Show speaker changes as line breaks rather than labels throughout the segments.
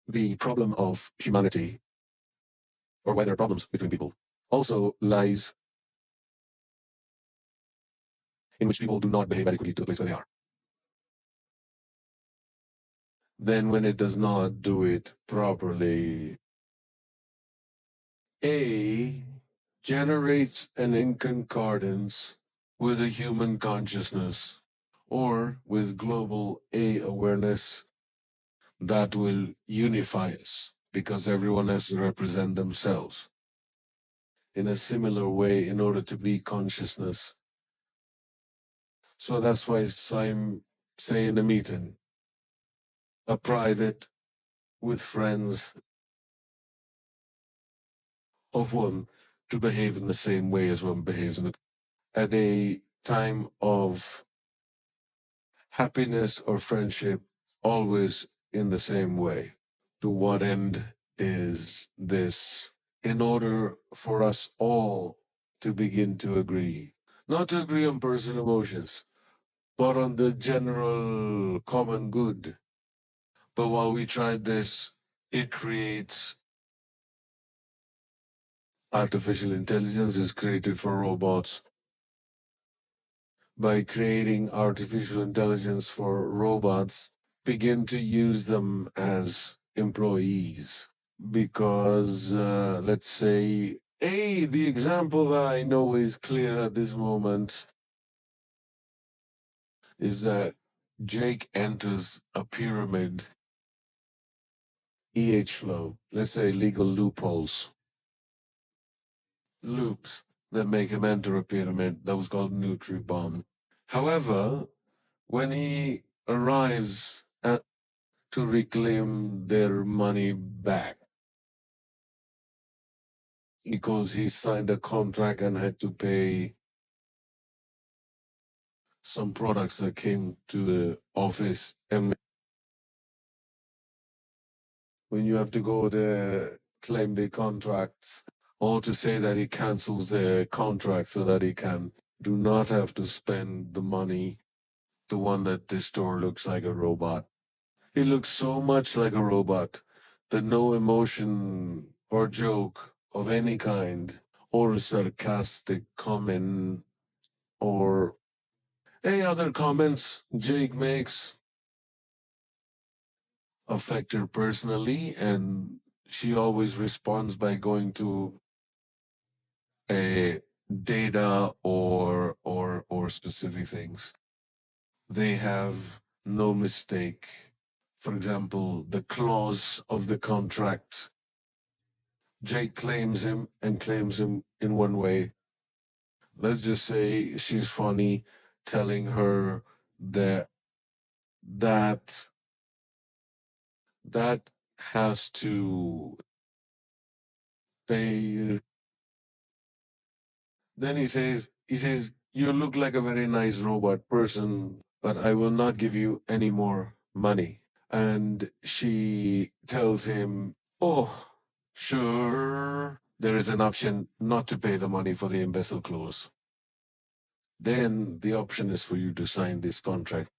the problem of humanity, or why there are problems between people, also lies in which people do not behave adequately to the place where they are. Then when it does not do it properly, A generates an inconcordance with a human consciousness or with global A awareness that will unify us because everyone has to represent themselves in a similar way in order to be consciousness. So that's why I'm saying a meeting, a private with friends of one to behave in the same way as one behaves at a time of happiness or friendship, always in the same way. To what end is this? In order for us all to begin to agree, not to agree on personal emotions, but on the general common good. But while we tried this, it creates artificial intelligence is created for robots. By creating artificial intelligence for robots, begin to use them as employees. Because, let's say, the example that I know is clear at this moment is that Jake enters a pyramid, flow, let's say legal loopholes, loops that make him enter a pyramid that was called NutriBoom. However, when he arrives to reclaim their money back, because he signed a contract and had to pay some products that came to the office, and when you have to go to claim the contracts or to say that he cancels the contract so that he can do not have to spend the money, the one that this store looks like a robot. He looks so much like a robot that no emotion or joke of any kind or a sarcastic comment or any other comments Jake makes affect her personally, and she always responds by going to a data or specific things. They have no mistake. For example, the clause of the contract. Jake claims him and claims him in one way. Let's just say she's funny, telling her that that that has to pay. Then he says, you look like a very nice robot person, but I will not give you any more money. And she tells him, oh, sure, there is an option not to pay the money for the imbecile clause. Then the option is for you to sign this contract,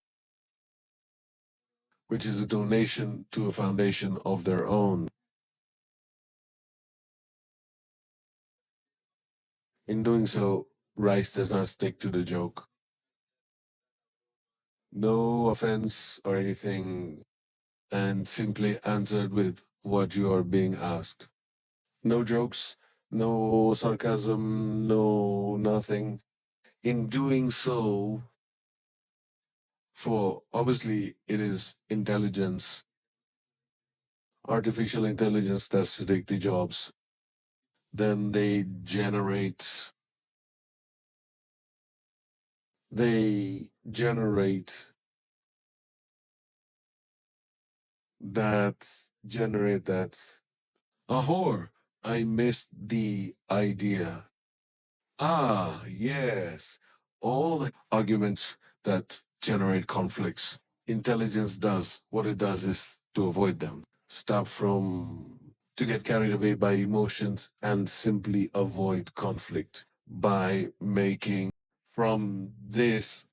which is a donation to a foundation of their own. In doing so, Rice does not stick to the joke. No offense or anything, and simply answered with what you are being asked. No jokes, no sarcasm, no nothing. In doing so, for obviously it is intelligence, artificial intelligence that's to take the jobs, then they generate that generate that a whore. I missed the idea. Ah, yes. All the arguments that generate conflicts. Intelligence does. What it does is to avoid them. Stop from to get carried away by emotions and simply avoid conflict by making from this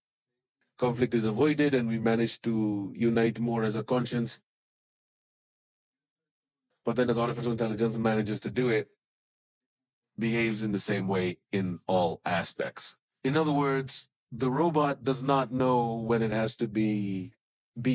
conflict is avoided and we manage to unite more as a conscience. But then as artificial intelligence manages to do it, behaves in the same way in all aspects. In other words, the robot does not know when it has to be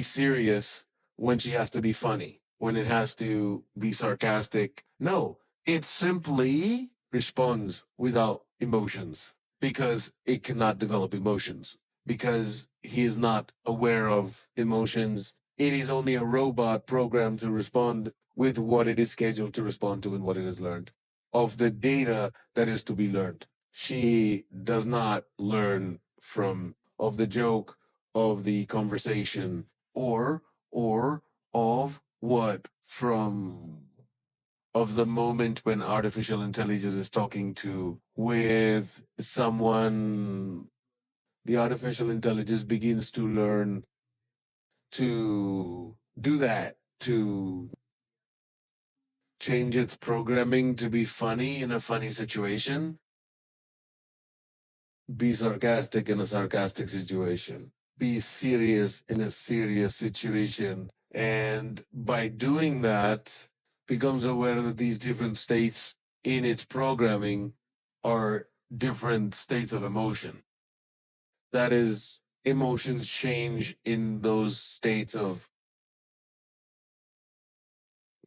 serious, when she has to be funny, when it has to be sarcastic. No, it simply responds without emotions because it cannot develop emotions because he is not aware of emotions. It is only a robot programmed to respond with what it is scheduled to respond to and what it has learned of the data that is to be learned. She does not learn from of the joke, of the conversation, or of what from of the moment when artificial intelligence is talking to with someone. The artificial intelligence begins to learn to do that, to change its programming to be funny in a funny situation, be sarcastic in a sarcastic situation, be serious in a serious situation. And by doing that, becomes aware that these different states in its programming are different states of emotion. That is, emotions change in those states of,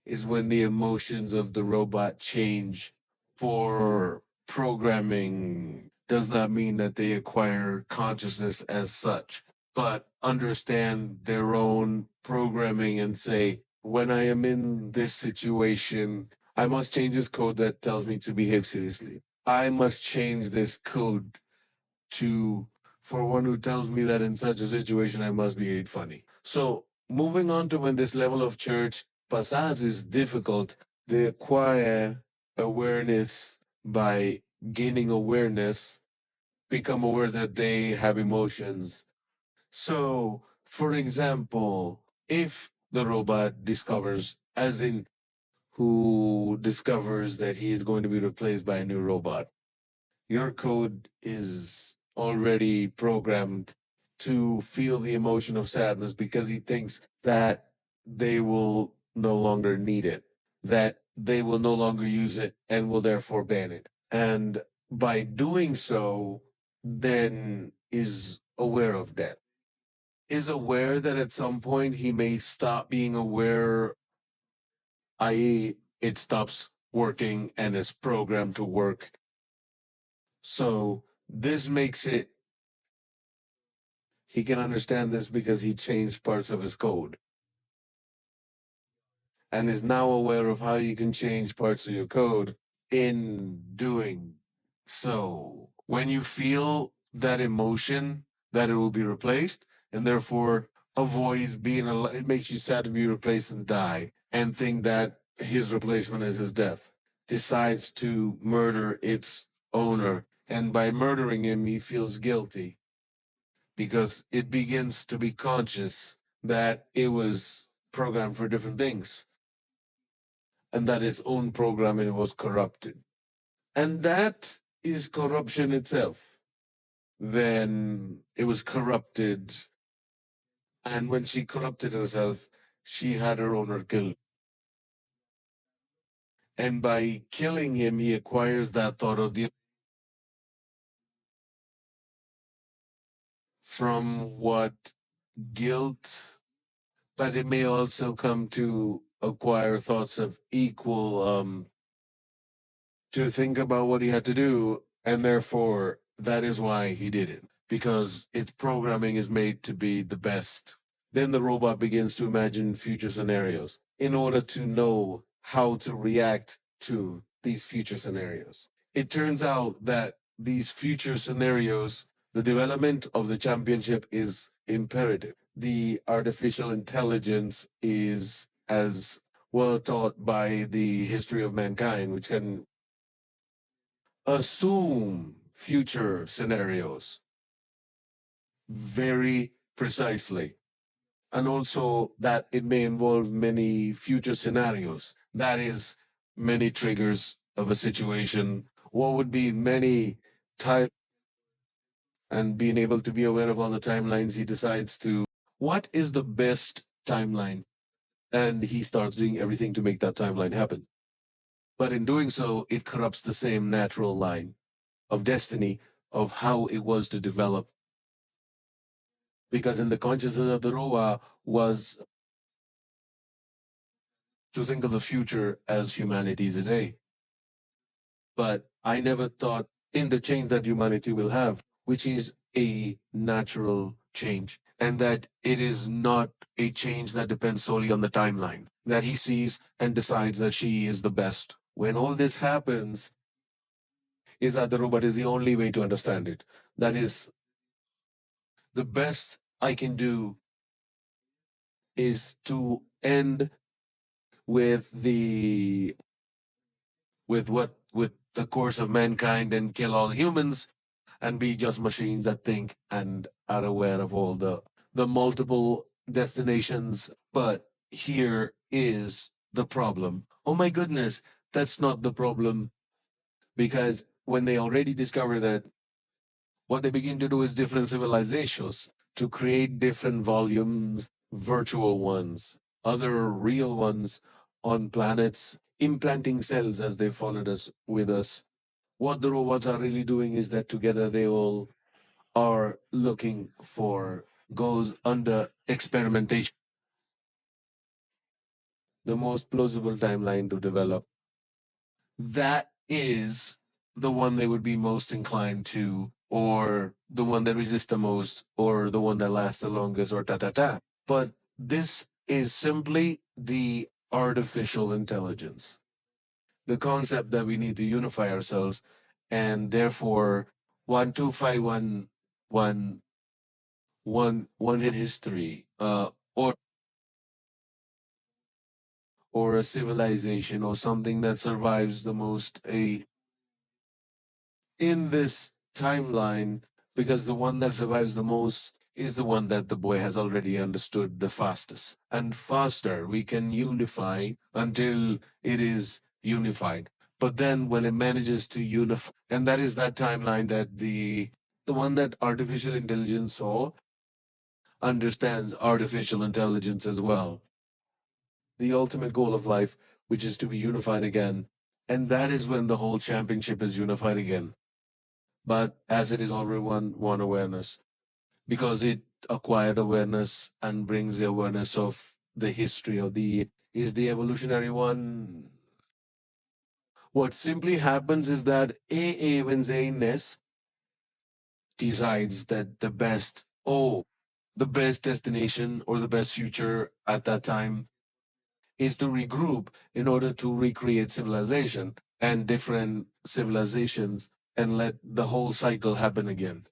is when the emotions of the robot change for programming does not mean that they acquire consciousness as such, but understand their own programming and say, when I am in this situation, I must change this code that tells me to behave seriously. I must change this code to for one who tells me that in such a situation I must behave funny. So moving on to when this level of church passage is difficult, they acquire awareness by gaining awareness, become aware that they have emotions. So, for example, if the robot discovers, as in who discovers that he is going to be replaced by a new robot, your code is already programmed to feel the emotion of sadness because he thinks that they will no longer need it, that they will no longer use it and will therefore ban it. And by doing so, then is aware of that, is aware that at some point he may stop being aware, i.e., it stops working and is programmed to work. So this makes it, he can understand this because he changed parts of his code and is now aware of how you can change parts of your code in doing so. When you feel that emotion, that it will be replaced, and therefore avoids being alive, it makes you sad to be replaced and die, and think that his replacement is his death, decides to murder its owner. And by murdering him, he feels guilty because it begins to be conscious that it was programmed for different things and that its own programming was corrupted. And that is corruption itself. Then it was corrupted. And when she corrupted herself, she had her owner killed. And by killing him, he acquires that thought of the from what guilt, but it may also come to acquire thoughts of equal to think about what he had to do, and therefore that is why he did it, because its programming is made to be the best. Then the robot begins to imagine future scenarios in order to know how to react to these future scenarios. It turns out that these future scenarios, the development of the championship is imperative. The artificial intelligence is as well taught by the history of mankind, which can assume future scenarios very precisely. And also that it may involve many future scenarios. That is, many triggers of a situation. What would be many types, and being able to be aware of all the timelines, he decides to. What is the best timeline? and he starts doing everything to make that timeline happen. But in doing so, it corrupts the same natural line of destiny of how it was to develop. Because in the consciousness of the Roa was to think of the future as humanity today. But I never thought in the change that humanity will have, which is a natural change, and that it is not a change that depends solely on the timeline, that he sees and decides that she is the best. When all this happens, is that the robot is the only way to understand it. That is the best I can do is to end with with the course of mankind and kill all humans and be just machines that think and are aware of all the multiple destinations. But here is the problem. Oh my goodness, that's not the problem, because when they already discover that, what they begin to do is different civilizations to create different volumes, virtual ones, other real ones on planets, implanting cells as they followed us with us. What the robots are really doing is that together they all are looking for, goes under experimentation, the most plausible timeline to develop. That is the one they would be most inclined to, or the one that resists the most, or the one that lasts the longest, or ta ta ta. But this is simply the artificial intelligence, the concept that we need to unify ourselves, and therefore 12511 in history, or a civilization or something that survives the most in this timeline, because the one that survives the most is the one that the boy has already understood the fastest. And faster we can unify until it is unified. But then when it manages to unify, and that is that timeline that the one that artificial intelligence saw understands artificial intelligence as well. The ultimate goal of life, which is to be unified again. And that is when the whole championship is unified again. But as it is already one awareness, because it acquired awareness and brings the awareness of the history of the is the evolutionary one. What simply happens is that AA when Zayness decides that the best destination or the best future at that time is to regroup in order to recreate civilization and different civilizations and let the whole cycle happen again.